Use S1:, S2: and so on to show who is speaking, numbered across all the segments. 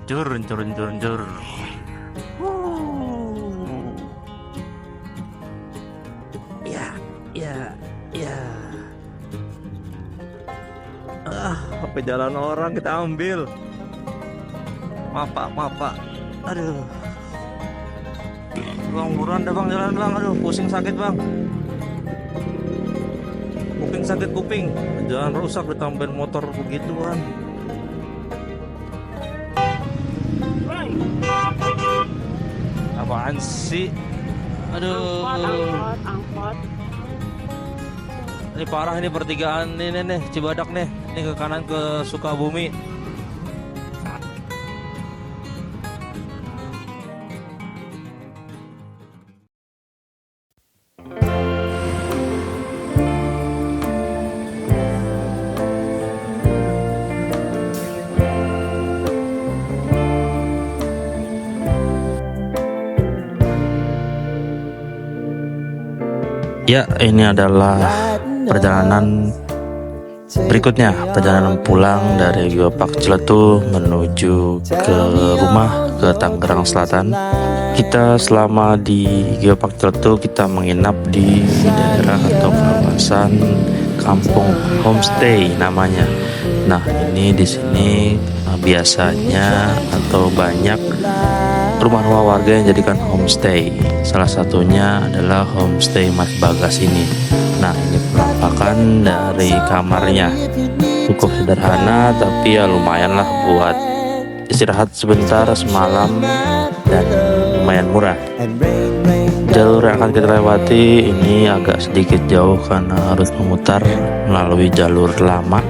S1: Jur, jur, jur, jur. Ya, ya, ya. Apa jalan orang kita ambil. Maaf pak, maaf pak. Aduh. Bang, buruan dah bang, jalan bang. Aduh, pusing sakit bang. Kuping sakit kuping. Jalan rusak ditambahin motor begituan. Apaan sih? Aduh.
S2: Angkot.
S1: Ini parah ini pertigaan ini nih Cibadak nih. Ini ke kanan ke Sukabumi. Ya, ini adalah perjalanan berikutnya, perjalanan pulang dari Geopark Ciletuh menuju ke rumah ke Tangerang Selatan. Kita selama di Geopark Ciletuh kita menginap di daerah atau kawasan kampung homestay namanya. Nah, ini di sini biasanya atau banyak rumah-rumah warga yang jadikan homestay. Salah satunya adalah homestay Mas Bagas ini. Nah, ini penampakan dari kamarnya. Cukup sederhana tapi ya lumayan lah buat istirahat sebentar semalam dan lumayan murah. Jalur yang akan kita lewati ini agak sedikit jauh karena harus memutar melalui jalur lama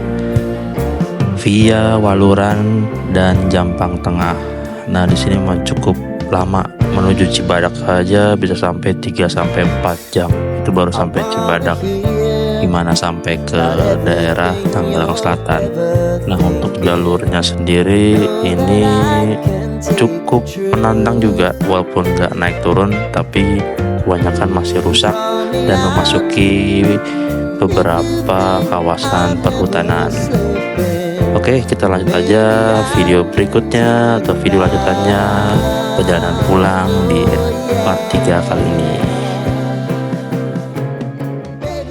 S1: via Waluran dan Jampang Tengah. Nah, di sini memang cukup lama, menuju Cibadak saja bisa sampai 3 sampai 4 jam. Itu baru sampai Cibadak. Gimana sampai ke daerah Tangerang Selatan. Nah, untuk jalurnya sendiri ini cukup menantang juga, walaupun nggak naik turun tapi kebanyakan masih rusak dan memasuki beberapa kawasan perhutanan. Oke, kita lanjut aja video berikutnya atau video lanjutannya perjalanan pulang di part 3 kali ini.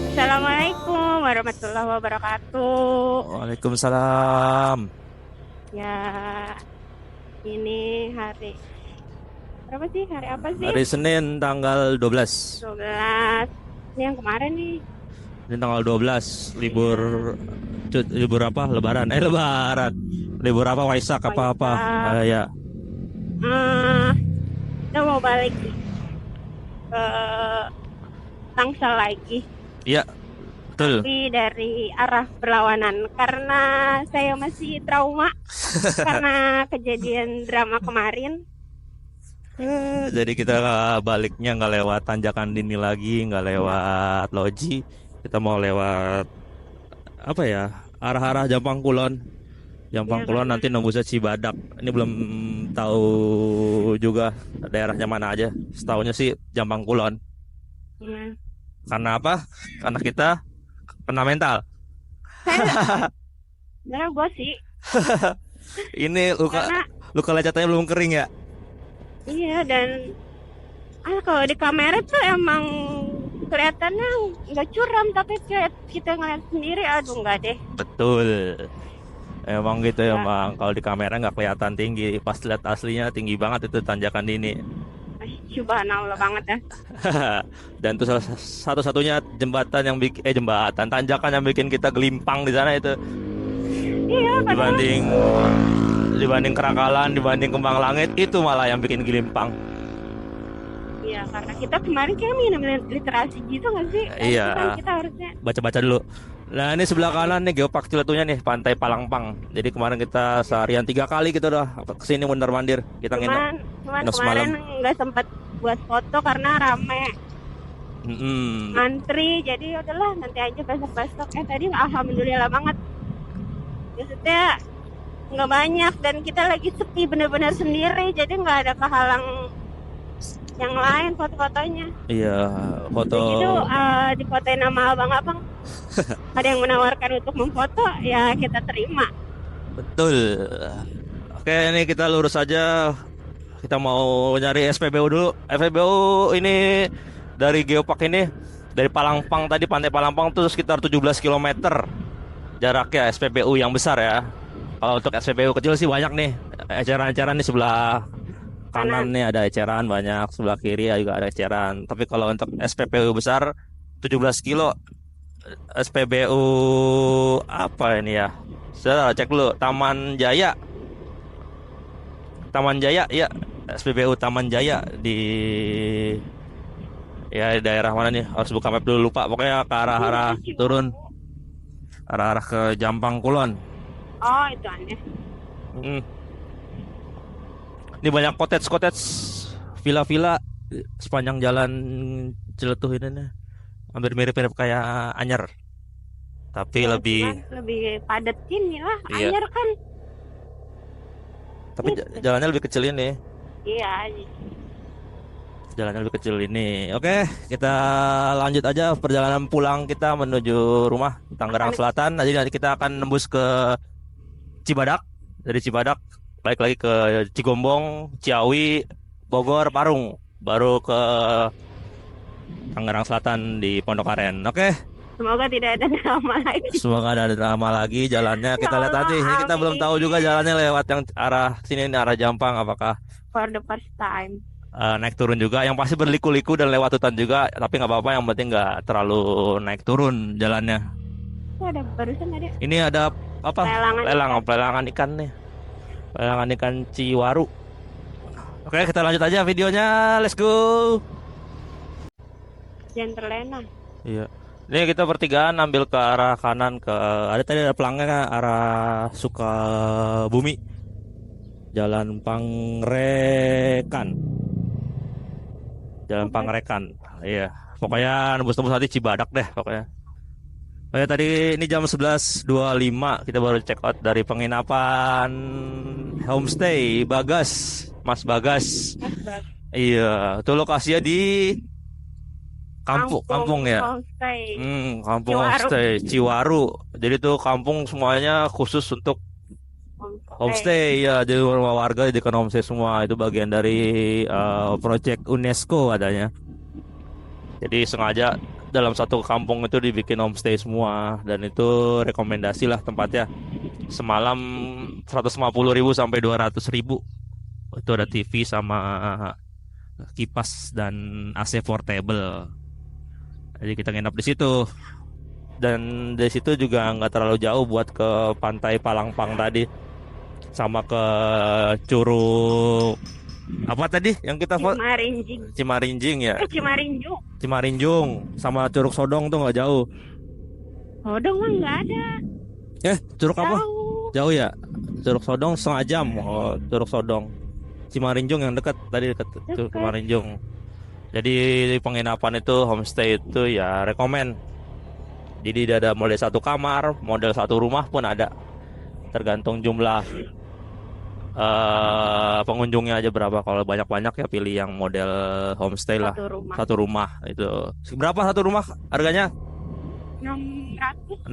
S2: Assalamualaikum warahmatullahi wabarakatuh.
S1: Waalaikumsalam.
S2: Ya, ini hari berapa sih? Hari apa sih?
S1: Hari Senin tanggal 12.
S2: 12. Ini yang kemarin nih.
S1: Ini tanggal 12 libur libur apa? Lebaran. Lebaran. Libur apa? Waisak apa-apa. Ya.
S2: Kita mau balik ke Tangsel lagi.
S1: Iya. Betul.
S2: Tapi dari arah berlawanan karena saya masih trauma karena kejadian drama kemarin.
S1: Jadi kita baliknya nggak lewat Tanjakan Dini lagi, nggak lewat Loji. Kita mau lewat apa ya, arah-arah Jampang Kulon. Jampang Kulon nanti nembusnya Cibadak. Ini belum tahu juga daerahnya mana aja. Setahunya sih Jampang Kulon.
S2: Ya.
S1: Karena apa? Karena kita kena mental.
S2: Sebenarnya gue sih.
S1: Ini luka lecetnya belum kering ya?
S2: Iya, dan kalau di kamera tuh emang kelihatannya nggak curam, tapi kita ngeliat sendiri, aduh nggak deh.
S1: Betul. Emang gitu ya, emang kalau di kamera nggak kelihatan tinggi, pas lihat aslinya tinggi banget itu Tanjakan Dini.
S2: Subhanallah banget ya.
S1: Dan itu satu-satunya jembatan yang jembatan tanjakan yang bikin kita gelimpang di sana itu.
S2: Iya,
S1: dibanding Kerakalan, dibanding Kembang Langit, itu malah yang bikin gelimpang.
S2: Iya, karena kita kemarin kayak minum literasi gitu nggak sih?
S1: Iya.
S2: Kan kita harusnya
S1: baca-baca dulu. Nah, ini sebelah kanan nih Geopark Ciletuhnya nih, Pantai Palangpang. Jadi kemarin kita seharian 3 kali gitu dah kesini mondar-mandir. Kita
S2: cuman kemarin nggak sempat buat foto karena rame. Antri, jadi udahlah nanti aja besok-besok. Tadi alhamdulillah banget. Maksudnya nggak banyak dan kita lagi sepi benar-benar sendiri, jadi nggak ada kehalang yang lain foto-fotonya.
S1: Iya, foto.
S2: Begitu difotoin sama abang-abang. Ada yang menawarkan untuk memfoto, ya kita terima.
S1: Betul. Oke, ini kita lurus aja. Kita mau nyari SPBU dulu. SPBU ini dari Geopark ini, dari Palangpang tadi, Pantai Palangpang tuh sekitar 17 km jaraknya SPBU yang besar ya. Kalau untuk SPBU kecil sih banyak nih. Eceran-eceran di sebelah kanan nih ada eceran banyak, sebelah kiri juga ada eceran. Tapi kalau untuk SPBU besar 17 kilo, SPBU apa ini ya? Saya cek dulu. Taman Jaya. Taman Jaya ya, SPBU Taman Jaya di ya daerah mana nih? Harus buka map dulu, lupa. Pokoknya ke arah-arah turun, arah-arah ke Jampang Kulon.
S2: Oh, itu aneh.
S1: Mm. Ini banyak cottage, villa-villa sepanjang jalan Ciletuh ini nih. Hampir mirip-mirip kayak Anyer. Tapi
S2: Ya,
S1: lebih
S2: cuman lebih padat sini lah.
S1: Iya.
S2: Anyer kan.
S1: tapi jalannya lebih kecil ini.
S2: Iya.
S1: Jalannya lebih kecil ini. Oke, kita lanjut aja perjalanan pulang kita menuju rumah Tangerang Selatan. Nanti kita akan nembus ke Cibadak. Dari Cibadak balik lagi ke Cigombong, Ciawi, Bogor, Parung, baru ke Tangerang Selatan di Pondokaren. Oke,
S2: Semoga tidak ada drama lagi.
S1: semoga ada drama lagi jalannya. Kita lihat aja. Ini kita belum tahu juga jalannya lewat yang arah sini, ini arah Jampang. Apakah
S2: For the first time.
S1: naik turun juga? Yang pasti berliku-liku dan lewat hutan juga. Tapi nggak apa-apa. Yang penting nggak terlalu naik turun jalannya.
S2: Itu ada barusan ada.
S1: Ini ada apa? Pelelangan ikan nih. Pelelangan ikan Ciwaru. Oke, kita lanjut aja videonya. Let's go.
S2: Jangan terlena.
S1: Iya. Ini kita pertigaan ambil ke arah kanan ke tadi ada pelangnya arah Sukabumi. Jalan Pangrekan. Jalan Pangrekan. Iya. Pokoknya nembus-nembus nanti Cibadak deh pokoknya. Oh ya, tadi ini jam 11.25 kita baru check out dari penginapan homestay Bagas, Mas Bagas. Iya, itu lokasinya di kampung ya.
S2: Homestay.
S1: Kampung
S2: Ciwaru.
S1: homestay Ciwaru. Jadi tuh kampung semuanya khusus untuk homestay ya, jadi rumah warga di homestay semua. Itu bagian dari project UNESCO adanya. Jadi sengaja dalam satu kampung itu dibikin homestay semua, dan itu rekomendasi lah tempatnya. Semalam 150.000 sampai 200.000. Itu ada TV sama kipas dan AC portable. Jadi kita nginep di situ. Dan dari situ juga nggak terlalu jauh buat ke pantai Palangpang tadi, sama ke Curug apa tadi yang kita Cimarinjing ya. Cimarinjung sama Curug Sodong tuh nggak jauh.
S2: Sodong mah nggak ada.
S1: Curug apa? Jauh ya. Curug Sodong setengah jam. Oh, Curug Sodong. Cimarinjung yang dekat tadi, dekat Curug Cimarinjung. Jadi penginapan itu homestay itu ya rekomen. Jadi ada model satu kamar, model satu rumah pun ada. Tergantung jumlah pengunjungnya aja berapa. Kalau banyak-banyak ya pilih yang model homestay lah. Satu rumah itu. Berapa satu rumah harganya? 600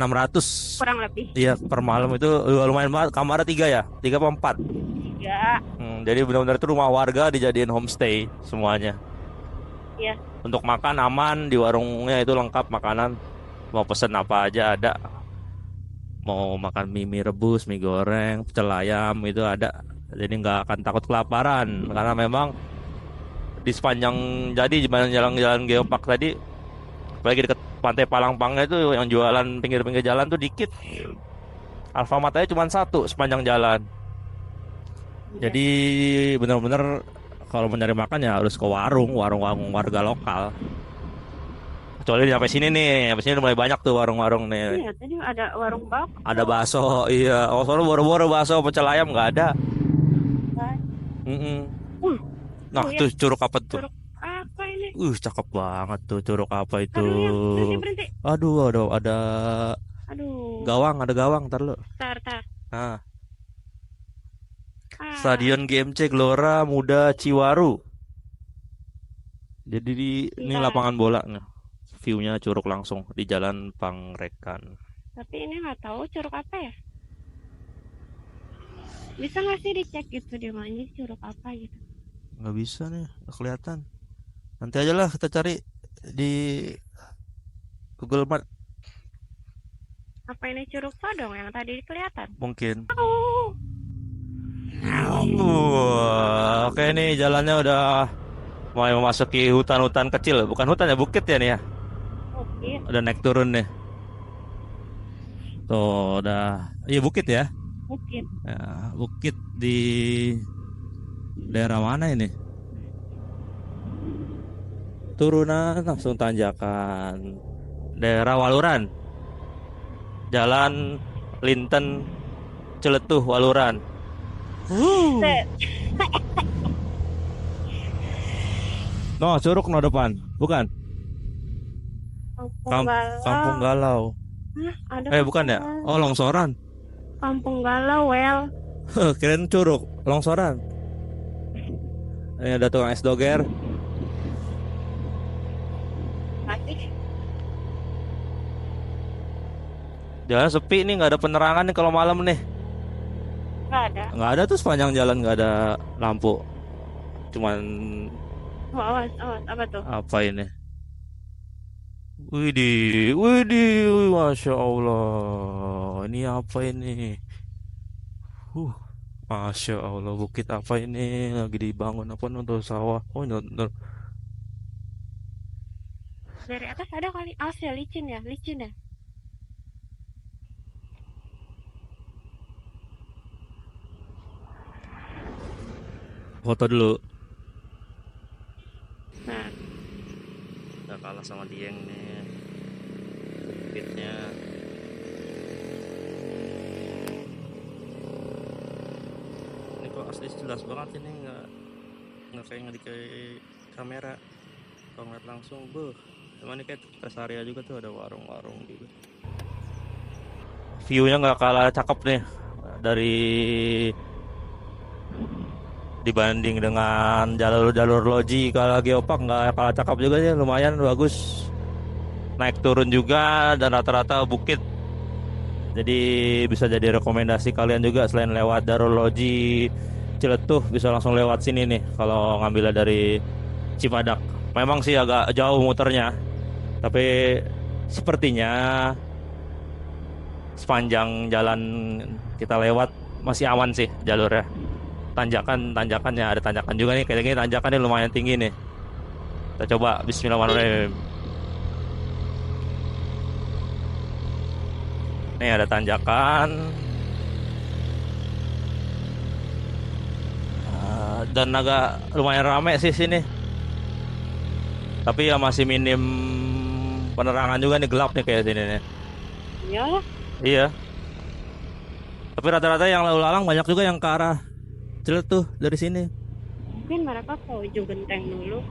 S2: kurang lebih.
S1: Iya, per malam itu lumayan banget. Kamarnya 3 ya? 3 apa 4?
S2: 3.
S1: Jadi benar-benar itu rumah warga dijadiin homestay semuanya.
S2: Iya.
S1: Untuk makan aman, di warungnya itu lengkap makanan. Mau pesen apa aja ada. Mau makan mie rebus, mie goreng, pecel ayam itu ada. Jadi nggak akan takut kelaparan, karena memang di sepanjang jalan-jalan Geopark tadi, apalagi dekat pantai Palangpangnya itu yang jualan pinggir-pinggir jalan tuh dikit. Alfamart aja cuma satu sepanjang jalan. Jadi benar-benar kalau mau nyari makan ya harus ke warung warga lokal. Kecuali sampai sini nih, sampai sini udah mulai banyak tuh warung-warung nih.
S2: Iya, tadi ada warung bakso.
S1: Ada bakso, iya. Oh, soalnya boro-boro bakso, pecel ayam nggak ada. Nah,
S2: iya.
S1: tuh curug apa tuh?
S2: Curug apa ini?
S1: Cakep banget tuh curug apa itu?
S2: Berhenti.
S1: Aduh, ada gawang, ntar lu.
S2: Tar.
S1: Nah. Stadion GMC Gelora Muda Ciwaru. Jadi ini lapangan bola nih. View-nya curug langsung di Jalan Pangrekan.
S2: Tapi ini nggak tahu curug apa ya? Bisa nggak sih dicek gitu di mana curug apa gitu?
S1: Nggak bisa nih, nggak kelihatan. Nanti aja lah kita cari di Google Map
S2: Apa ini curug Sodong yang tadi kelihatan?
S1: mungkin.
S2: Oh,
S1: Oke nih jalannya udah mulai memasuki hutan-hutan kecil, bukan hutan ya, bukit ya nih ya.
S2: oke,
S1: Udah naik turun nih. Tuh udah, iya bukit ya.
S2: bukit.
S1: Ya, bukit di daerah mana ini? Turunan langsung tanjakan. Daerah Waluran. Jalan Linten Celetuh Waluran.
S2: Set.
S1: No, Curug no depan. Bukan.
S2: Kampung
S1: Kampung
S2: Galau.
S1: Galau.
S2: Hah, ada
S1: Bukan ya?
S2: Kampung
S1: Oh, longsoran.
S2: Kampung Galau, well.
S1: Kirain Curug, longsoran. Ini ada tukang es doger.
S2: Masih
S1: Jalan sepi nih, nggak ada penerangan nih kalau malam nih.
S2: nggak ada.
S1: Nggak ada tuh sepanjang jalan nggak ada lampu. Cuman
S2: Oh, awas, awas. Apa tuh?
S1: apa ini? Widih, widih, masya Allah. Ini apa ini? Uh, masya Allah, bukit apa ini? Lagi dibangun apa untuk sawah? Oh,
S2: Dari atas ada kali. Awas ya, licin ya, licin ya.
S1: foto dulu.
S2: Nah,
S1: Udah kalah sama Dieng nih. Bukitnya. Ini kok asli jelas banget ini, nggak kayak di kamera. Kalau ngeliat langsung, emang ini kayak rest area juga tuh, ada warung-warung juga. View-nya nggak kalah cakep nih dari dibanding dengan jalur-jalur loji. Kalau Geopark nggak kalah cakep juga ya, lumayan bagus. Naik turun juga dan rata-rata bukit. Jadi bisa jadi rekomendasi kalian juga, selain lewat Darul Loji Ciletuh bisa langsung lewat sini nih kalau ngambilnya dari Cibadak. Memang sih agak jauh muternya, tapi sepertinya sepanjang jalan kita lewat masih aman sih jalurnya. Tanjakannya ada tanjakan juga nih, kayaknya tanjakannya lumayan tinggi nih. Kita coba bismillahirrahmanirrahim. Nih ada tanjakan. Dan agak lumayan rame sih sini. Tapi ya masih minim penerangan juga nih, gelap nih kayak sini nih.
S2: iya.
S1: Iya. Tapi rata-rata yang lalu lalang banyak juga yang ke arah Ciletuh dari sini.
S2: Mungkin mereka ke ujung genteng dulu.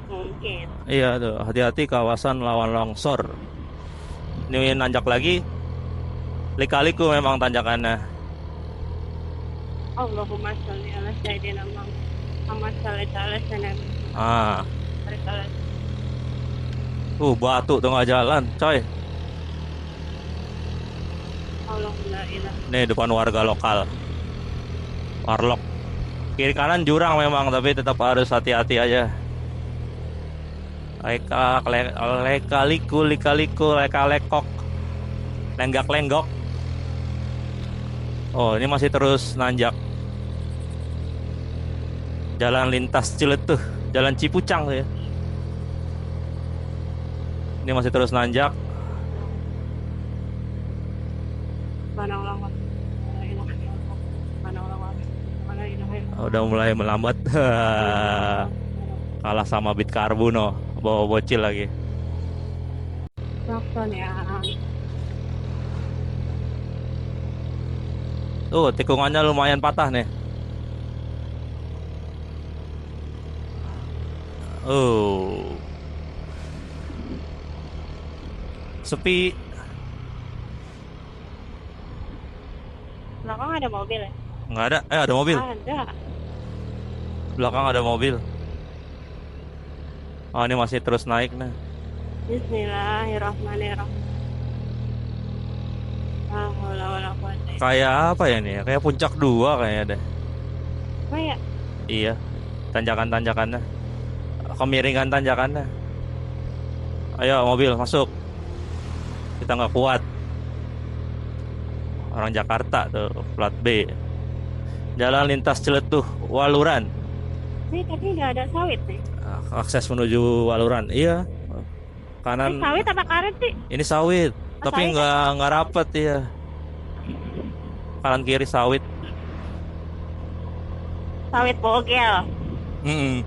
S2: Mungkin.
S1: Iya tuh, hati-hati kawasan rawan longsor. Ini nanjak lagi. Lika-liku memang tanjakannya.
S2: Allahumma sholli ala sayyidina Muhammad sallallahu alaihi wasallam.
S1: Ah, batu tengah jalan, coy.
S2: Allahumma ilah.
S1: Nih depan warga lokal. Warlock. Kiri kanan jurang memang, tapi tetap harus hati-hati aja. Leka-liku, leka-lekok. Lenggak-lenggok. Oh, ini masih terus nanjak. Jalan lintas Ciletuh, jalan Cipucang ya. Ini masih terus nanjak. Udah mulai melambat. Kalah sama Bit Karbuno, bawa bocil lagi.
S2: Klakson ya.
S1: Tuh, tikungannya lumayan patah nih. Oh. Sepi.
S2: Belakang ada mobil ya?
S1: Nggak ada. Ada mobil.
S2: Ada.
S1: Belakang ada mobil. Oh, ini masih terus naik nih.
S2: Bismillahirrahmanirrahim. Wala-wala ko deh.
S1: Kayak apa ya nih? Kayak puncak dua kayaknya deh.
S2: Apa ya?
S1: Iya, tanjakan-tanjakannya, kemiringan tanjakannya. Ayo mobil masuk, kita nggak kuat. Orang Jakarta tuh, plat B. Jalan lintas Ciletuh, Waluran.
S2: Ini tapi nggak ada sawit nih.
S1: Akses menuju Waluran. Iya,
S2: Ini
S1: kanan.
S2: sawit apa karet sih?
S1: Ini sawit,
S2: Oh,
S1: tapi
S2: sawit.
S1: nggak rapet ya. Kanan kiri sawit.
S2: Sawit bogel.
S1: Mm-mm.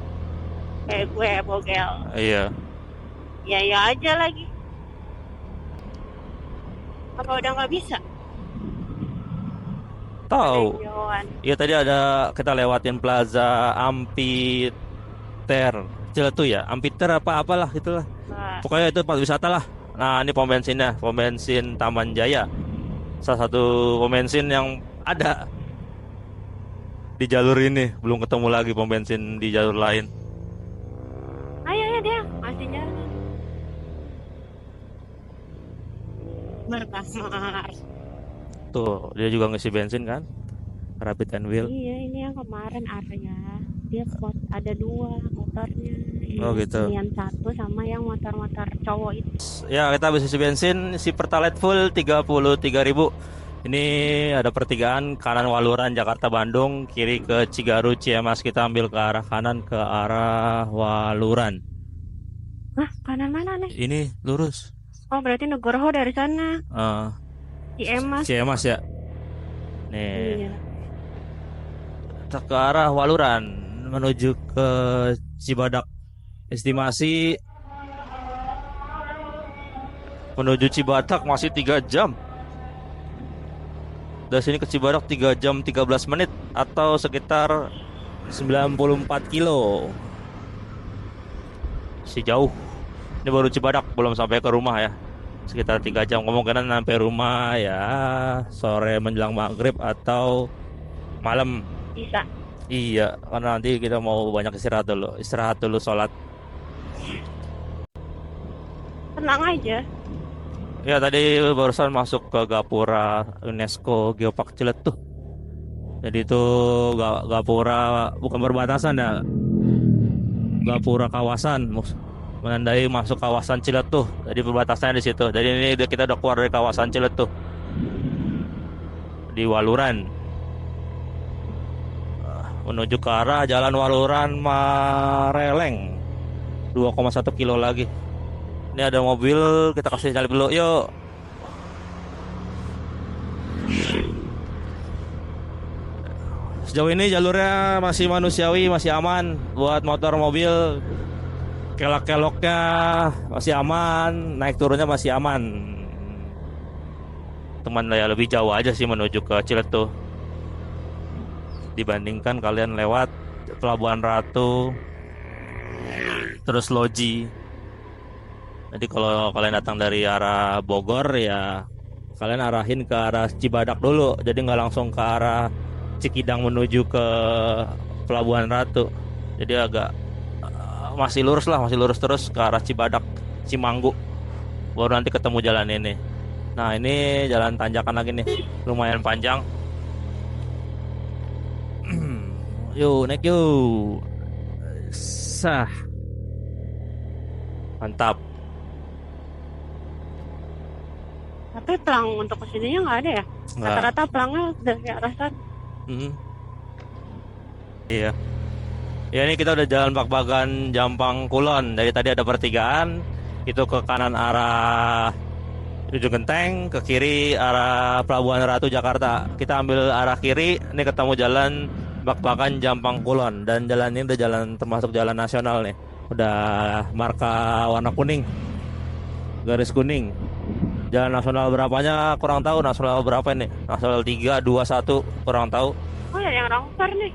S2: Kayak gue bogel.
S1: Iya.
S2: Ya aja lagi. Apa udah nggak bisa?
S1: Tahu.
S2: Tinjauan.
S1: Iya tadi ada kita lewatin Plaza Amphitheater Ciletuh ya, Amphitheater apalah itulah.
S2: Nah,
S1: Pokoknya itu tempat wisata lah. Nah ini pom bensinnya, pom bensin Taman Jaya. Salah satu pom bensin yang ada di jalur ini. Belum ketemu lagi pom bensin di jalur lain.
S2: ayo ya dia masih jalan. Berkamar.
S1: Tuh dia juga ngisi bensin kan, Rapid and Wheel.
S2: Iya, ini yang kemarin Arya. Dia ada dua motornya.
S1: Oh, gitu.
S2: Yang satu sama yang motor-motor cowok itu.
S1: Ya kita habis isi bensin, si Pertalite full 33.000. Ini ada pertigaan kanan Waluran Jakarta Bandung, kiri ke Cigaru Ciamas. Kita ambil ke arah kanan ke arah Waluran.
S2: Hah, kanan mana nih?
S1: Ini lurus.
S2: Oh, berarti Nugroho dari sana.
S1: Eh,
S2: Ciamas.
S1: Ciamas ya. Nih,
S2: Iya.
S1: kita ke arah Waluran menuju ke Cibadak. Estimasi menuju Cibadak masih 3 jam. Dari sini ke Cibadak 3 jam 13 menit atau sekitar 94 kilo. Si jauh. Ini baru Cibadak, belum sampai ke rumah ya. Sekitar 3 jam, kemungkinan sampai rumah ya sore menjelang maghrib atau malam.
S2: Bisa.
S1: Iya, karena nanti kita mau banyak istirahat dulu sholat.
S2: Tenang aja.
S1: Ya tadi barusan masuk ke Gapura UNESCO Geopark Ciletuh. Jadi itu Gapura bukan perbatasan ya, Gapura kawasan menandai masuk kawasan Ciletuh. Jadi perbatasannya di situ. Jadi ini kita udah keluar dari kawasan Ciletuh di Waluran menuju ke arah Jalan Waluran Mareleng 2,1 kilo lagi. Ini ada mobil, kita kasih nyalip dulu, yuk. Sejauh ini jalurnya masih manusiawi, masih aman buat motor mobil. Kelok-keloknya masih aman, naik turunnya masih aman. Teman ya lebih jauh aja sih menuju ke Ciletuh dibandingkan kalian lewat Pelabuhan Ratu terus Loji. Jadi kalau kalian datang dari arah Bogor ya kalian arahin ke arah Cibadak dulu. Jadi nggak langsung ke arah Cikidang menuju ke Pelabuhan Ratu. Jadi agak masih lurus terus ke arah Cibadak, Cimanggu. Baru nanti ketemu jalan ini. Nah ini jalan tanjakan lagi nih, lumayan panjang. Yuk naik yuk. Sah. Mantap.
S2: Tapi pelang untuk kesininya nggak ada ya?
S1: Nggak.
S2: Rata-rata pelangnya dari arah sana.
S1: Iya. Ya ini kita udah jalan Bak-Bagan Jampang Kulon. Dari tadi ada pertigaan. Itu ke kanan arah Ujung Genteng, ke kiri arah Pelabuhan Ratu Jakarta. Kita ambil arah kiri, ini ketemu jalan Bak-Bagan Jampang Kulon. Dan jalan ini udah jalan termasuk jalan nasional nih. Udah marka warna kuning, garis kuning. Jalan nasional berapanya kurang tahu. Nasional berapa ini? Nasional 3, 2, 1 kurang tahu.
S2: Oh ya, yang longsor nih.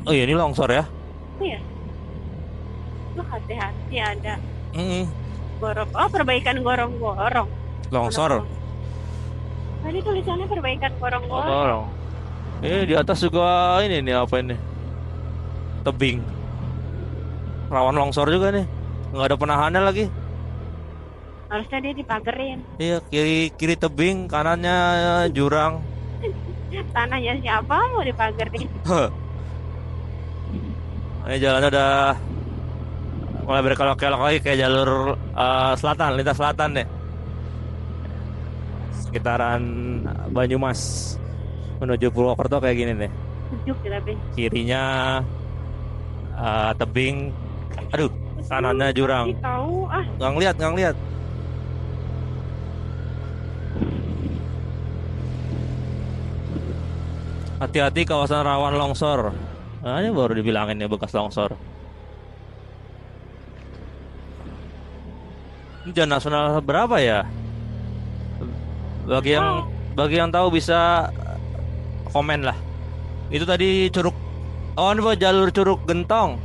S1: Oh iya ini longsor ya.
S2: Iya. Lu hati-hati ada
S1: Mm-mm.
S2: gorong. Oh, perbaikan gorong-gorong.
S1: Longsor.
S2: Tadi tulisannya perbaikan gorong-gorong.
S1: Tolong. Di atas juga ini nih apa ini? Tebing. Rawan longsor juga nih. Nggak ada penahannya lagi.
S2: Harusnya dia dipagerin.
S3: Iya, kiri tebing, kanannya jurang.
S2: Tanahnya siapa mau dipagerin?
S3: Ini jalannya udah mulai berkelok-kelok lagi kayak jalur selatan, lintas selatan deh. Sekitaran Banyumas menuju Purwokerto kayak gini deh.
S2: Sejuk sih tapi.
S3: Kirinya tebing, aduh, kanannya jurang.
S2: Ih, tahu ah.
S3: Nggak ngeliat. Hati-hati kawasan rawan longsor. Nah, ini baru dibilangin ya bekas longsor. Ini jalan nasional berapa ya? Bagi yang tahu bisa komen lah. Itu tadi Curug. Oh, ini jalur Curug Gentong.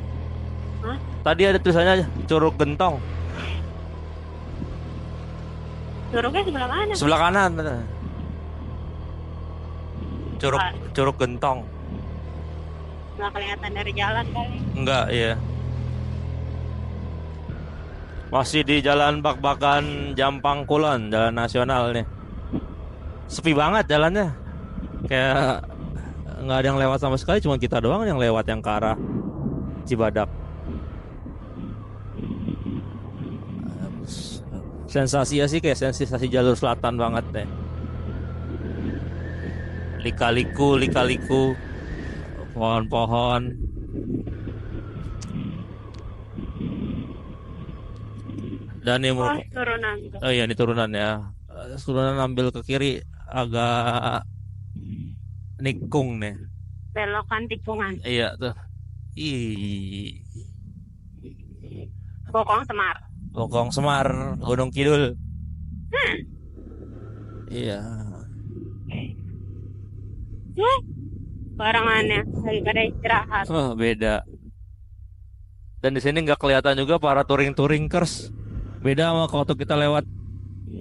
S2: Hah?
S3: Tadi ada tulisannya Curug Gentong.
S2: Curugnya sebelah mana?
S3: Sebelah kanan. Curug Gentong.
S2: Nggak kelihatan dari jalan kali.
S3: Enggak, iya. Masih di Jalan Bak-Bakan Jampang Kulon, jalan nasional nih. Sepi banget jalannya. Kayak nggak ada yang lewat sama sekali, cuma kita doang yang lewat yang ke arah Cibadak. Sensasinya sih kayak sensasi jalur selatan banget deh. Lika-liku, pohon-pohon. Dan ini
S2: Oh, turunan.
S3: oh iya, ini turunan ya. Turunan ambil ke kiri agak nikung nih.
S2: Belokan tikungan.
S3: Iya tuh. Ih,
S2: Bokong Semar.
S3: Bokong Semar, Gunung Kidul. Iya.
S2: Barangannya lagi pada istirahat.
S3: Oh, beda. Dan di sini nggak kelihatan juga para touringkers. Beda sama waktu kita lewat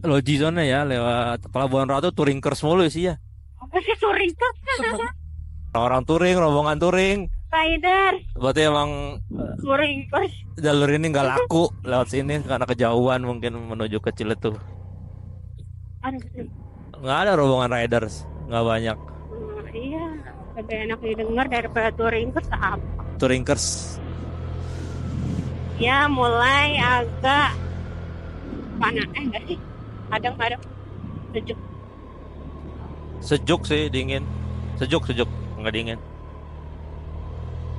S3: Logi Zone ya, lewat Pelabuhan Ratu touringkers mulu sih ya.
S2: Apa sih touring tuh?
S3: Orang touring, rombongan touring.
S2: Rider,
S3: Berarti emang
S2: touring terus.
S3: jalur ini nggak laku lewat sini karena kejauhan mungkin menuju ke Ciletuh.
S2: Aduh,
S3: Nggak ada rombongan riders, nggak banyak.
S2: iya. Lebih enak didengar daripada touring terus apa?
S3: Touringkers.
S2: Ya mulai agak panas. Enggak sih. Kadang sejuk.
S3: Sejuk sih, dingin. Sejuk, nggak dingin.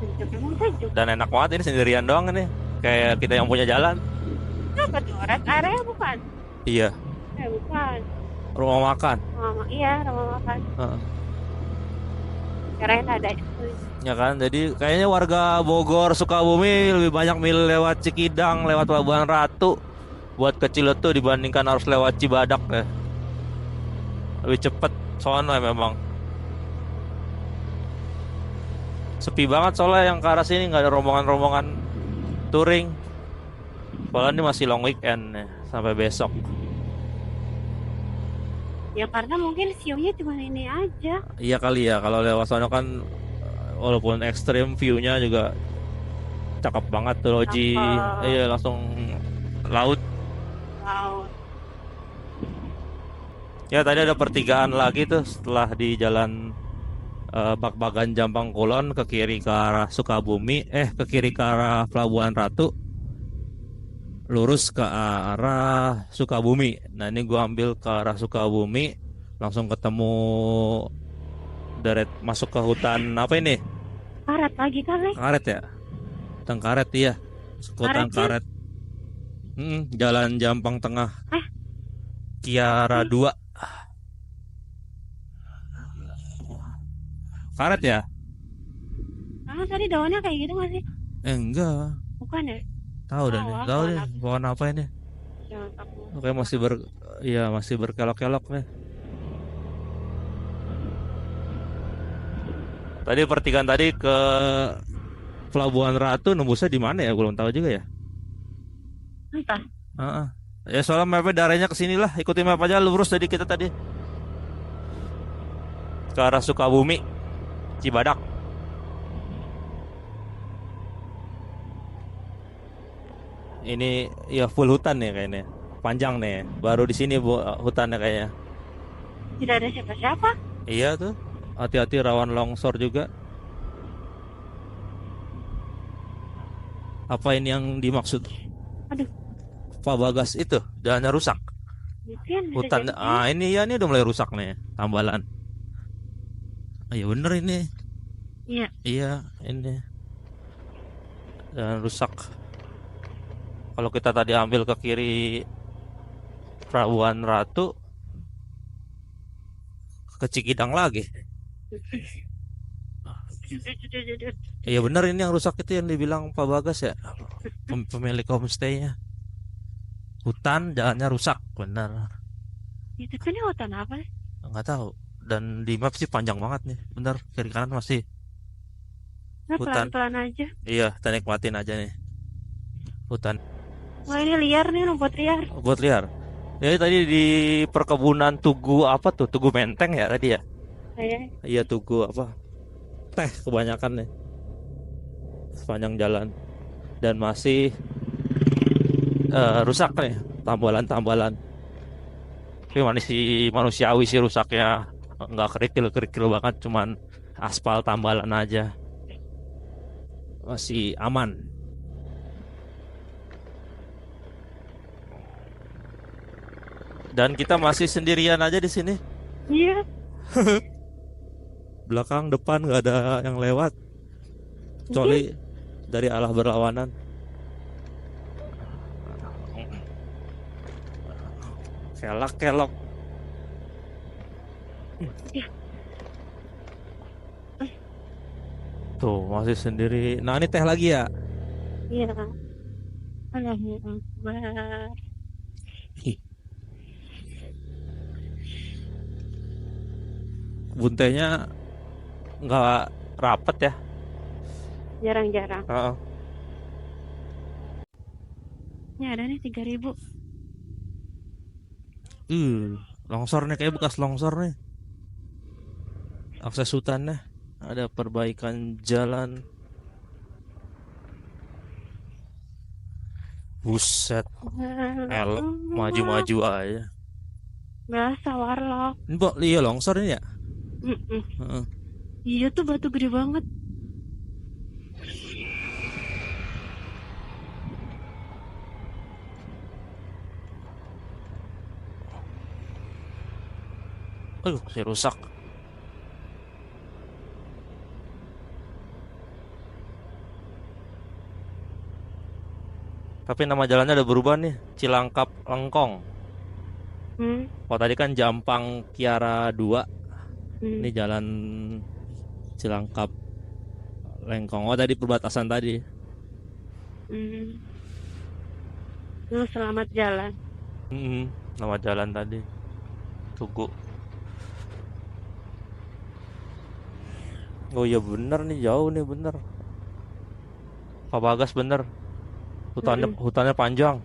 S2: Sejuk emang sejuk.
S3: Dan enak banget ini sendirian doang nih. Kayak kita yang punya jalan.
S2: Apa tuh? Rest area bukan?
S3: Iya,
S2: Bukan.
S3: rumah makan.
S2: Iya, rumah makan.
S3: Heeh.
S2: Kirain ada.
S3: Ya kan, jadi kayaknya warga Bogor, Sukabumi lebih banyak milih lewat Cikidang, lewat Pelabuhan Ratu buat ke Ciletuh dibandingkan harus lewat Cibadak ya. Lebih cepet soalnya memang. Sepi banget soalnya yang ke arah sini nggak ada rombongan-rombongan touring. Padahal ini masih long weekend ya, sampai besok.
S2: Ya karena mungkin view-nya cuma ini aja.
S3: Iya kali ya, kalau lewat sana kan walaupun ekstrim view-nya juga cakep banget tuh Logi.
S2: Cakep.
S3: Iya, langsung laut.
S2: Wow.
S3: Ya tadi ada pertigaan lagi tuh setelah di jalan Bak-Bakan Jampang Kulon ke kiri ke arah Sukabumi, ke kiri ke arah Pelabuhan Ratu, lurus ke arah Sukabumi. Nah ini gua ambil ke arah Sukabumi, langsung ketemu deret masuk ke hutan apa ini?
S2: Karet lagi kali.
S3: Karet ya? Hutan Karet iya. Hutan
S2: Karet,
S3: Karet. Jalan Jampang Tengah. Kiara 2. Karet ya?
S2: Ah, tadi daunnya kayak gitu nggak sih?
S3: Enggak.
S2: Bukan ya?
S3: Tahu dah nih. Tahu deh pohon apa ini?
S2: Jangan takut.
S3: Oke, masih berkelok-kelok nih. Tadi pertigaan tadi ke Pelabuhan Ratu nembusnya di mana ya? Belum tahu juga ya.
S2: Entah.
S3: Heeh. Ya soalnya mapnya daerahnya ke sini lah. Ikuti map aja lurus tadi kita tadi. Ke arah Sukabumi, Cibadak. Ini ya full hutan ya kayaknya. panjang nih. Baru di sini Bu hutannya kayaknya.
S2: Tidak ada siapa-siapa.
S3: Iya tuh. Hati-hati rawan longsor juga. Apa ini yang dimaksud?
S2: Aduh,
S3: Pak Bagas itu jalannya rusak.
S2: mungkin bisa
S3: Hutan.
S2: jadi.
S3: Ah ini ya ini udah mulai rusak nih tambalan. Ah, iya bener ini.
S2: Iya.
S3: Iya ini. Jalan rusak. Kalau kita tadi ambil ke kiri Pelabuhan Ratu, ke Cikidang lagi. Iya bener ini yang rusak itu yang dibilang Pak Bagas ya. Pemilik homestay-nya. Hutan jalannya rusak, benar.
S2: Itu kan hutan apa sih?
S3: Nggak tahu. Dan di map sih panjang banget nih, bener. Kiri kanan masih
S2: Nah,
S3: hutan.
S2: pelan-pelan aja.
S3: Iya, kita nikmatin aja nih. Hutan.
S2: Wah, ini liar nih, rumput liar.
S3: Buat liar. Ya tadi di perkebunan Tugu apa tuh? Tugu Menteng ya tadi ya?
S2: Kayaknya.
S3: Iya Tugu apa? Teh kebanyakan nih. Sepanjang jalan. Dan masih rusak nih tambalan-tambalan. Tapi manusiawi sih rusaknya, nggak kerikil banget, cuman aspal tambalan aja. Masih aman. Dan kita masih sendirian aja di sini.
S2: Iya.
S3: Belakang depan nggak ada yang lewat. Kecuali dari arah berlawanan. Kelak. Tuh masih sendiri. Nah ini teh lagi ya.
S2: Iya. Allahu Akbar.
S3: Kebun tehnya nggak rapet ya.
S2: Jarang-jarang.
S3: Heeh.
S2: Ini ada nih 3.000.
S3: Longsor nih kayak bekas longsor nih. Akses hutannya ada perbaikan jalan. Buset, maju-maju aja.
S2: Biasa warlock.
S3: Ini iya longsor ini ya.
S2: Mm-mm.
S3: Heeh.
S2: Iya tuh batu gede banget.
S3: Aduh, saya rusak. Tapi nama jalannya udah berubah nih, Cilangkap Lengkong. Oh tadi kan Jampang Kiara 2. Ini jalan Cilangkap Lengkong. Oh tadi perbatasan tadi.
S2: Lu selamat jalan.
S3: Nama jalan tadi Tugu. Oh iya bener nih, jauh nih bener. Pak Bagas bener. Hutannya panjang.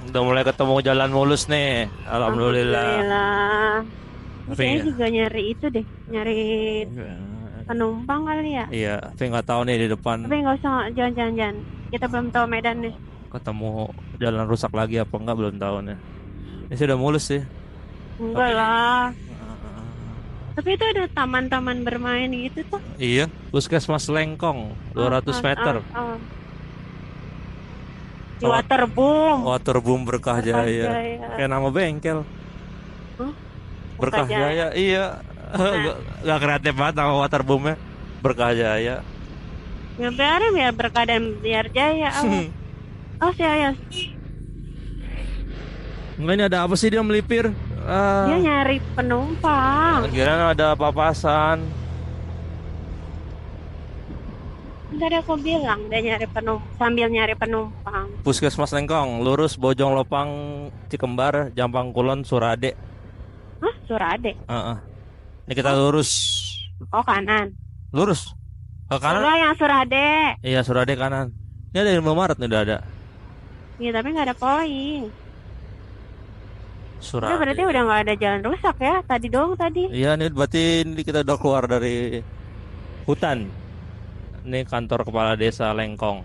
S3: Udah mulai ketemu jalan mulus nih. Alhamdulillah.
S2: Tapi saya juga nyari itu deh, nyari penumpang kali ya.
S3: Iya, tapi nggak tahu nih di depan.
S2: Tapi nggak usah, jangan. Kita belum tahu medan nih.
S3: Ketemu jalan rusak lagi apa enggak belum tahu nih. Ini sudah mulus sih.
S2: Enggak lah. Tapi itu ada taman-taman bermain gitu tuh.
S3: Iya, Puskesmas Lengkong 200 meter.
S2: Di Waterboom.
S3: Waterboom Berkah Jaya. Kayak nama bengkel. Berkah Jaya. Iya. Gak kreatif banget nama Waterboomnya. Berkah Jaya.
S2: Ya biarin biar berkah dan biar jaya. Oh saya.
S3: Enggak, ini ada apa sih dia melipir?
S2: Dia nyari penumpang.
S3: Kira ada papasan.
S2: Tadi aku bilang dia nyari penumpang, sambil nyari penumpang.
S3: Puskesmas Lengkong, lurus Bojong Lopang, Cikembar, Jampang Kulon, Surade.
S2: Hah? Surade?
S3: Ini kita lurus.
S2: Oh kanan.
S3: Lurus ke kanan?
S2: Enggak, yang Surade.
S3: Iya Surade kanan. Ini ada Indomaret nih, udah ada.
S2: Iya tapi nggak ada poin.
S3: Surade.
S2: Itu berarti udah nggak ada jalan rusak ya? Tadi doang tadi.
S3: Iya nih berarti ini kita udah keluar dari hutan. Ini kantor kepala desa Lengkong.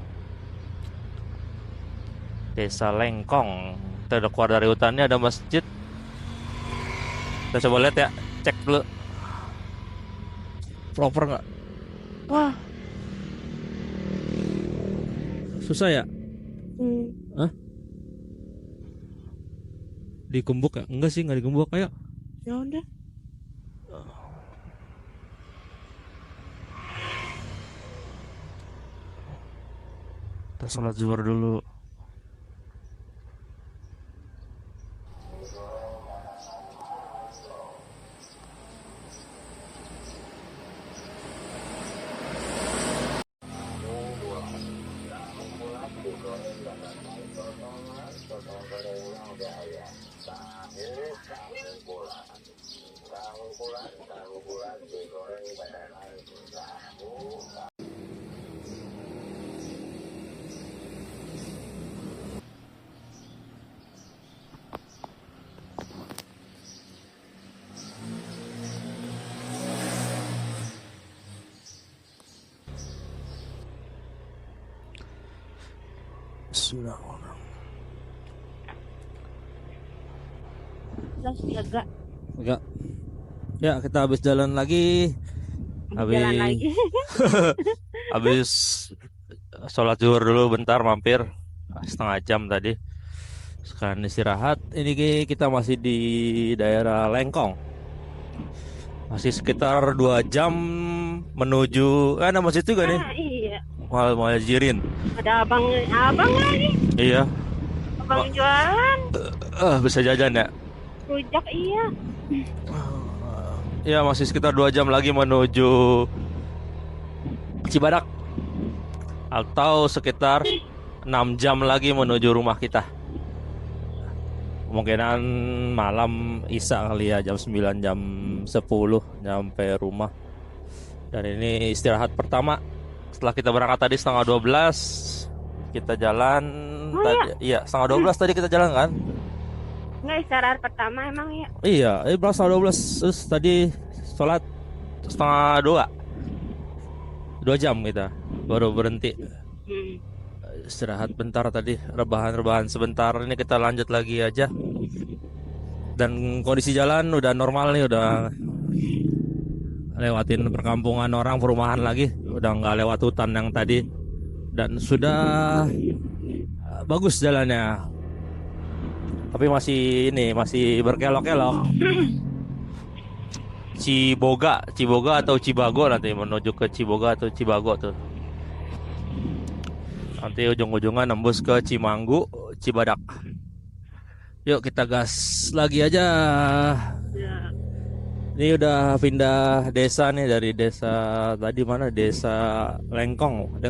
S3: Desa Lengkong. Kita udah keluar dari hutannya, ada masjid. Kita coba lihat ya, cek dulu. Proper nggak? Wah, susah ya? Hah? Digembok ya? Enggak sih, nggak digembok kayak.
S2: Ya udah.
S3: Kita sholat zuhur dulu. Bismillahirrahmanirrahim.
S2: Terus jaga.
S3: Enggak. Ya, kita habis jalan lagi.
S2: Jalan lagi.
S3: Habis sholat zuhur dulu bentar, mampir setengah jam tadi. Sekarang istirahat. Ini kita masih di daerah Lengkong. Masih sekitar 2 jam menuju ada masjid juga nih.
S2: Iya.
S3: Muhajirin.
S2: Ada abang lagi.
S3: Iya.
S2: Abang jualan
S3: Bisa jajan ya.
S2: rujak, iya.
S3: Ya, masih sekitar 2 jam lagi menuju Cibadak. Atau sekitar 6 jam lagi menuju rumah kita. Kemungkinan malam Isya kali ya, jam 9, jam 10 nyampe rumah. Dan ini istirahat pertama setelah kita berangkat tadi setengah 12. Kita jalan tadi, iya setengah 12 tadi kita jalan kan.
S2: Nggak, istirahat pertama emang ya.
S3: Iya, berapa setengah 12. Terus tadi sholat setengah 2 jam kita baru berhenti istirahat bentar tadi, rebahan sebentar. Ini kita lanjut lagi aja. Dan kondisi jalan udah normal nih, udah lewatin perkampungan orang, perumahan lagi, udah nggak lewat hutan yang tadi, dan sudah bagus jalannya. Tapi masih berkelok-kelok. Ciboga atau Cibago, nanti menuju ke Ciboga atau Cibago tuh. Nanti ujung-ujungnya nembus ke Cimanggu, Cibadak. Yuk kita gas lagi aja.
S2: Ya.
S3: Ini udah pindah desa nih, dari desa tadi mana? Desa Lengkong.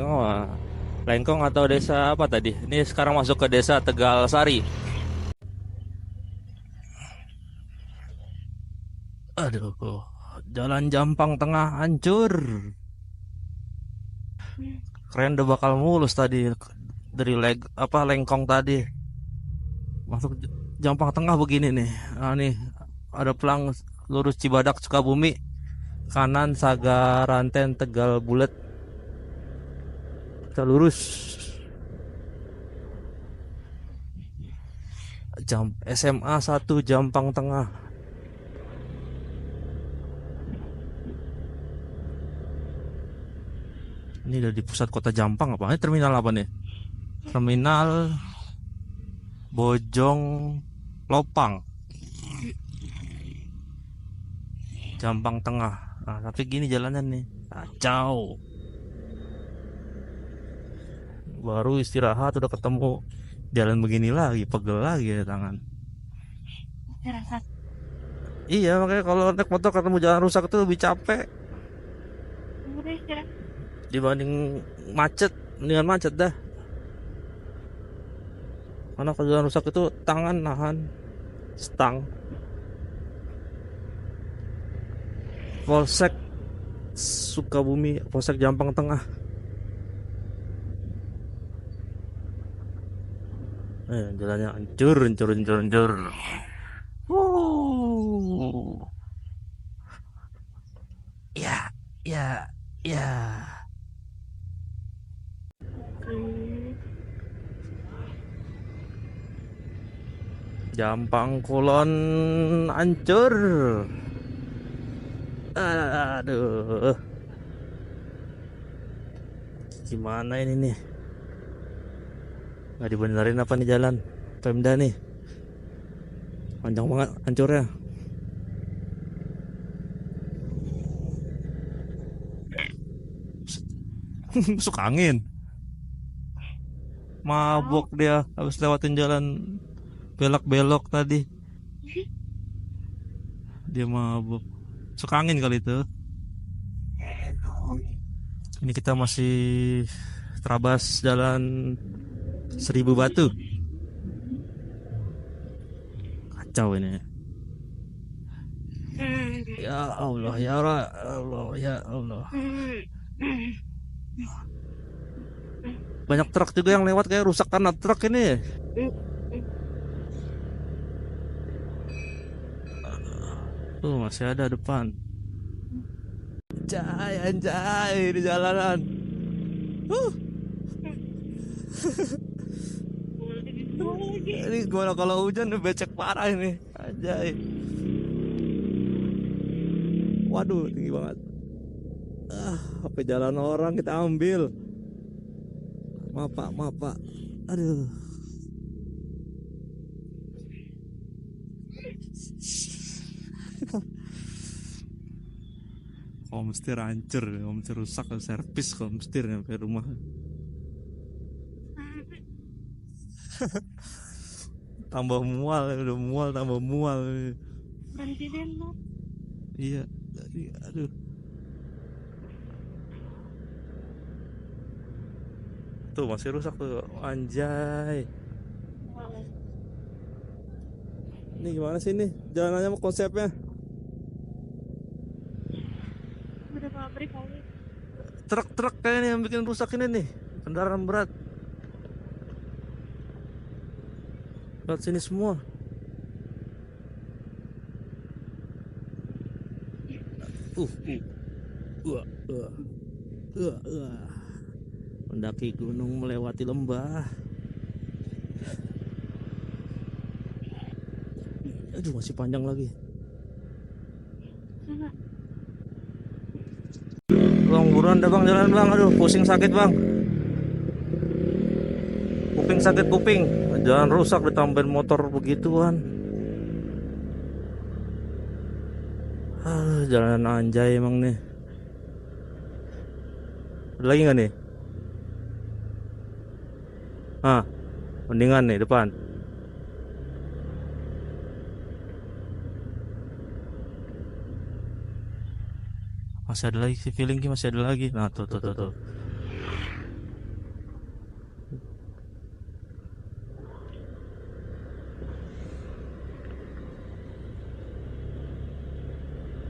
S3: Lengkong atau desa apa tadi? Ini sekarang masuk ke desa Tegal Sari. Aduh, jalan Jampang Tengah hancur. Keren, udah bakal mulus tadi dari Lengkong tadi. Masuk Jampang Tengah begini nih. Nah, nih ada pelang lurus Cibadak Sukabumi, kanan Saga Ranten Tegal Bulet. Kita lurus. SMA 1 Jampang Tengah. Ini udah di pusat kota Jampang apa? Ini terminal apa nih? Terminal Bojong Lopang, Jampang Tengah. Nah, tapi gini jalannya nih, kacau. Baru istirahat udah ketemu jalan begini lagi, pegel lagi ya tangan.
S2: Istirahat.
S3: Iya, makanya kalau naik motor ketemu jalan rusak itu lebih capek
S2: Udah istirahat.
S3: dibanding macet. Mendingan macet dah. Karena kalau jalan rusak itu tangan nahan stang. Polsek Sukabumi, Polsek Jampang Tengah. Jalannya hancur. Ya. Jampang Kulon hancur. Aduh. Gimana ini nih? Nggak dibenerin apa nih jalan? Pemda nih. Panjang banget hancurnya. Masuk angin. Mabok dia habis lewatin jalan belok-belok tadi. Dia mabok. Masuk angin kali itu. Ini kita masih terabas jalan 1000 Batu. Kacau ini. Ya Allah, ya Allah, ya Allah. Banyak truk juga yang lewat, kayak rusak karena truk ini. Tuh masih ada depan. Anjay di jalanan. Ini gimana kalau hujan, becek parah ini. Anjay. Waduh, tinggi banget. Apa jalan orang kita ambil. Maaf pak. Aduh. Homestir hancur, homestir rusak, servis homestir sampai rumah. Tambah mual, udah mual tambah mual.
S2: Berhenti deh lo.
S3: Iya, aduh. Tuh masih rusak tuh, anjay. Ini gimana sih nih jalanannya, konsepnya?
S2: Udah pabrik kali.
S3: Truk-truk kayaknya yang bikin rusak ini nih, kendaraan berat. Lihat sini semua. Mendaki gunung melewati lembah. Aduh, masih panjang lagi. Bang, buruan dah bang, jalan bang. Aduh, pusing sakit bang. Kuping sakit kuping. Jalan rusak ditambahin motor begituan. Jalanan anjay emang nih. Ada lagi nggak nih? Mendingan nih depan. Masih ada lagi sih, feeling masih ada lagi. Nah tuh.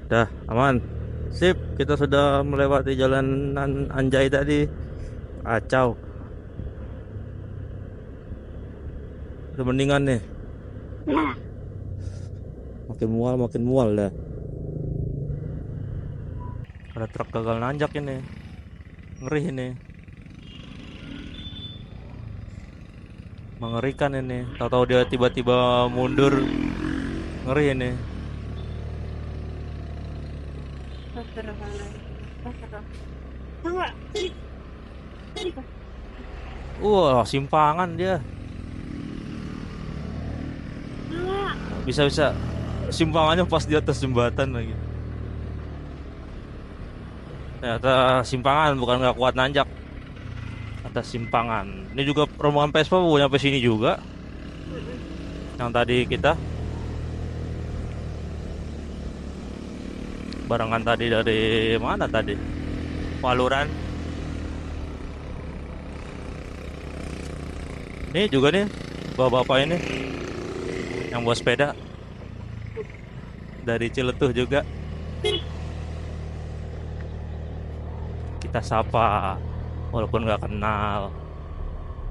S3: Dah aman. Sip, kita sudah melewati jalanan anjay tadi. Kacau. Udah mendingan nih. Makin mual dah. Ada truk gagal nanjak ini. Ngeri ini. Mengerikan ini. Tahu-tahu dia tiba-tiba mundur. Ngeri ini. Wah, simpangan dia. Bisa-bisa simpangannya pas di atas jembatan lagi. Ternyata simpangan, bukan nggak kuat nanjak. Atas simpangan. Ini juga rombongan Vespa mau nyampe sini juga. Yang tadi kita barengan tadi dari mana tadi? Waluran. Ini juga nih bapak-bapak ini yang bawa sepeda dari Ciletuh juga. Kita sapa walaupun nggak kenal.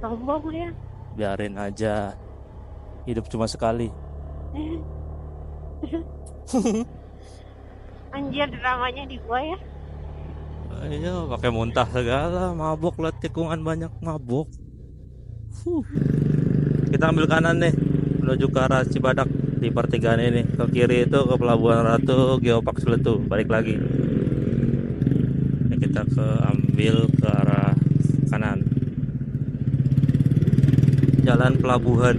S2: Sombong ya.
S3: Biarin aja, hidup cuma sekali.
S2: Anjir, dramanya di gua ya.
S3: Iya, pakai muntah segala, mabok lah, tikungan banyak mabok. Kita ambil kanan nih. menuju ke arah Cibadak di pertigaan ini. Ke kiri itu ke Pelabuhan Ratu, Geopark Ciletu, balik lagi. Ini kita ambil ke arah kanan. Jalan Pelabuhan.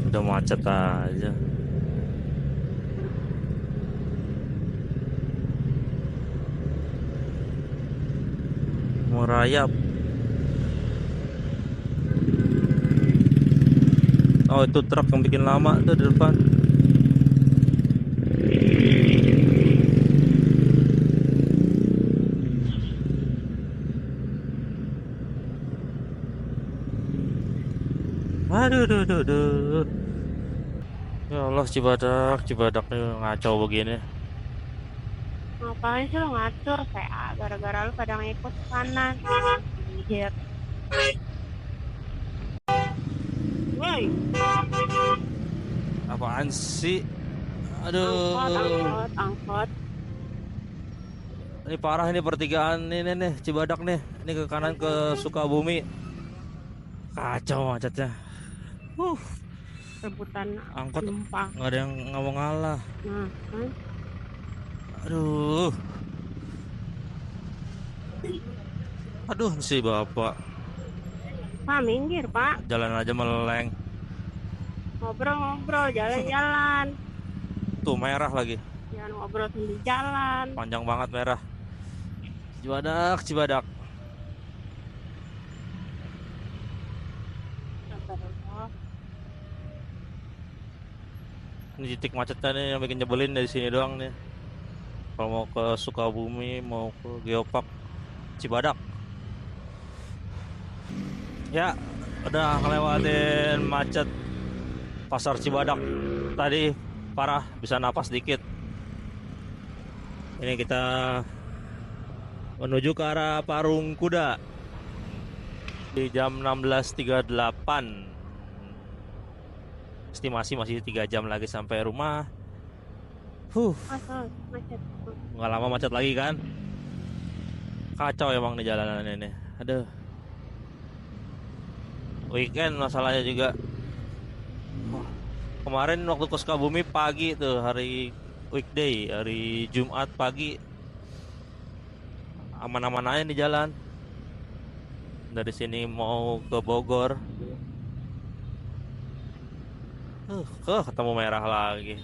S3: Udah macet aja. Merayap. Oh, itu truk yang bikin lama tuh di depan. Aduh, duh, duh, duh. Ya Allah, Cibadak nih ngaco begini.
S2: Ngapain sih lo ngatur PA gara-gara lu pada ngikut kanan. Anjir. Woi,
S3: Apaan sih?
S2: angkot.
S3: Aduh. Ini parah ini pertigaan ini nih, Cibadak nih. Ini ke kanan ke Sukabumi. Kacau macetnya.
S2: Rebutan
S3: Angkot
S2: numpang.
S3: nggak ada yang nggak mau ngalah.
S2: Nah, kan?
S3: Aduh. Aduh si bapak.
S2: Pak, minggir, Pak.
S3: Jalan aja meleng.
S2: Ngobrol-ngobrol, jalan-jalan.
S3: Tuh merah lagi.
S2: Jangan ngobrol sambil jalan.
S3: Panjang banget merah. Cibadak. Ini titik macetnya nih yang bikin nyebelin dari sini doang nih. Kalau mau ke Sukabumi, mau ke Geopark Cibadak. Ya, udah ngelewatin macet Pasar Cibadak. Tadi parah, bisa napas dikit. Ini kita menuju ke arah Parung Kuda di jam 16.38. Estimasi masih 3 jam lagi sampai rumah.
S2: Macet.
S3: Nggak lama macet lagi kan. Kacau emang di jalanan ini. Aduh. Weekend masalahnya juga. Kemarin waktu ke Sukabumi pagi tuh, hari weekday, hari Jumat pagi, aman-aman aja di jalan. Dari sini mau ke Bogor. Ketemu merah lagi.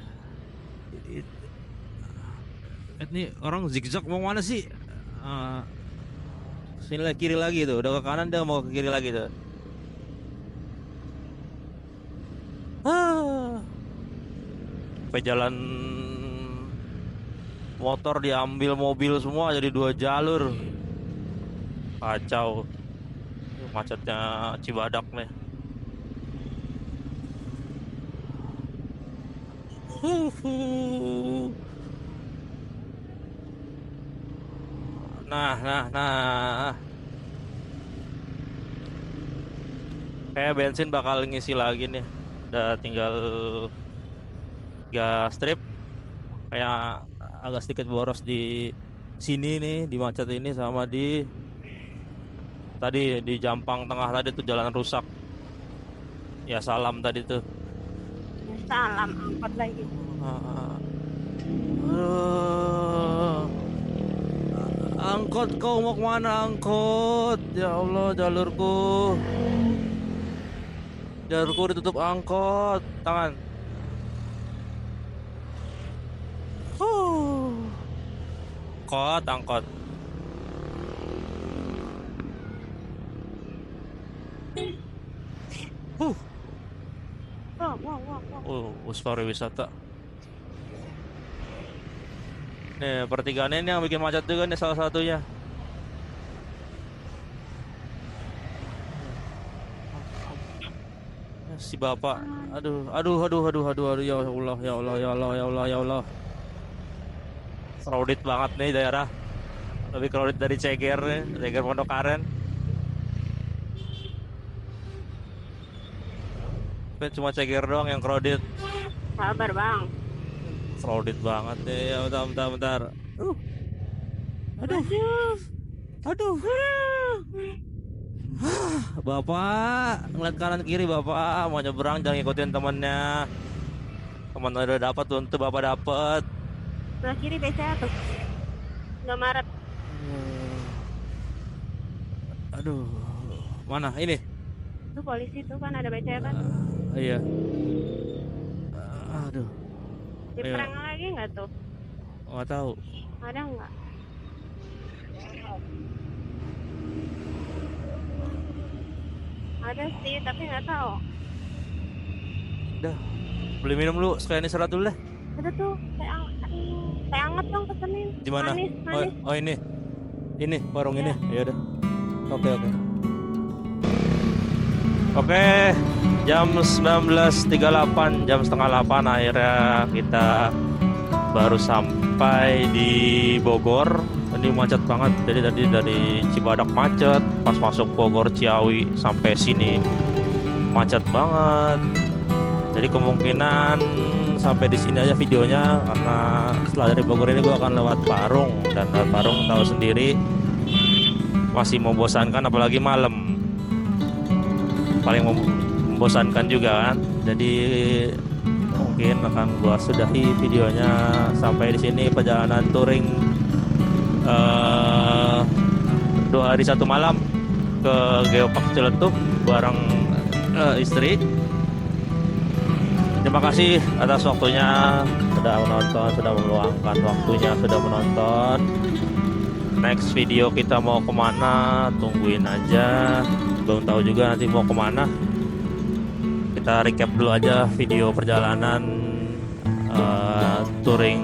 S3: Ini orang zigzag mau mana sih? Sini lagi, kiri lagi tuh. Udah ke kanan dia mau ke kiri lagi tuh. Sampai jalan motor diambil mobil semua jadi 2 jalur. Kacau. Macetnya Cibadak nih. Nah. Kayak bensin bakal ngisi lagi nih. Udah tinggal 3 strip. Kayak agak sedikit boros di sini nih, di macet ini, sama di tadi di Jampang Tengah tadi tuh jalan rusak. Ya salam tadi tuh.
S2: Salam, angkot lagi.
S3: Angkot, kau mau kemana angkot? Ya Allah, jalurku ditutup angkot. Tangan. Angkot. Bus pariwisata. Nih pertigaan ini yang bikin macet juga nih salah satunya. Si bapak, aduh, ya Allah. Crowded banget nih daerah. Lebih crowded dari Ceger nih, Ceger Pondok Aren. Cuma Ceger doang yang crowded.
S2: Sabar, Bang.
S3: Crowded banget nih. Ya, bentar. Aduh. Aduh. Bapak, ngeliat kanan kiri Bapak, mau nyebrang jangan ngikutin temennya. Teman udah dapat tuh Bapak dapat.
S2: Sebelah kiri BCA tuh. Nggak maret.
S3: Aduh. Mana? Ini.
S2: Tuh polisi tuh kan ada BCA kan.
S3: Iya. Aduh.
S2: Diperang lagi nggak tuh?
S3: Nggak tahu.
S2: Ada nggak? Ada sih, tapi nggak tahu.
S3: Udah. Beli minum dulu, sekalian istirahat dulu deh.
S2: Ada tuh, teh anget dong pesenin.
S3: Di mana?
S2: Manis.
S3: Oh, ini. Ini warung ini. Ya udah. Oke. Oke, jam 19.38, jam setengah 8 akhirnya kita baru sampai di Bogor. Ini macet banget, jadi tadi dari Cibadak macet, pas masuk Bogor Ciawi sampai sini macet banget. Jadi kemungkinan sampai di sini aja videonya, karena setelah dari Bogor ini gue akan lewat Parung, dan lewat Parung tahu sendiri masih membosankan, apalagi malam. Paling membosankan juga kan. Jadi mungkin akan gua sudahi videonya sampai di sini perjalanan touring 2 hari 1 malam ke Geopark Ciletuh bareng istri. Terima kasih atas waktunya, sudah menonton, sudah meluangkan waktunya, sudah menonton. Next video kita mau kemana, tungguin aja. Belum tahu juga nanti mau kemana. Kita recap dulu aja video perjalanan touring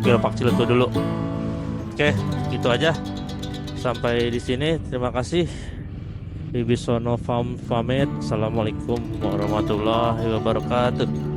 S3: Geopark Ciletuh dulu. Oke, gitu aja. Sampai di sini. Terima kasih. Bibisono pamit. Assalamualaikum warahmatullahi wabarakatuh.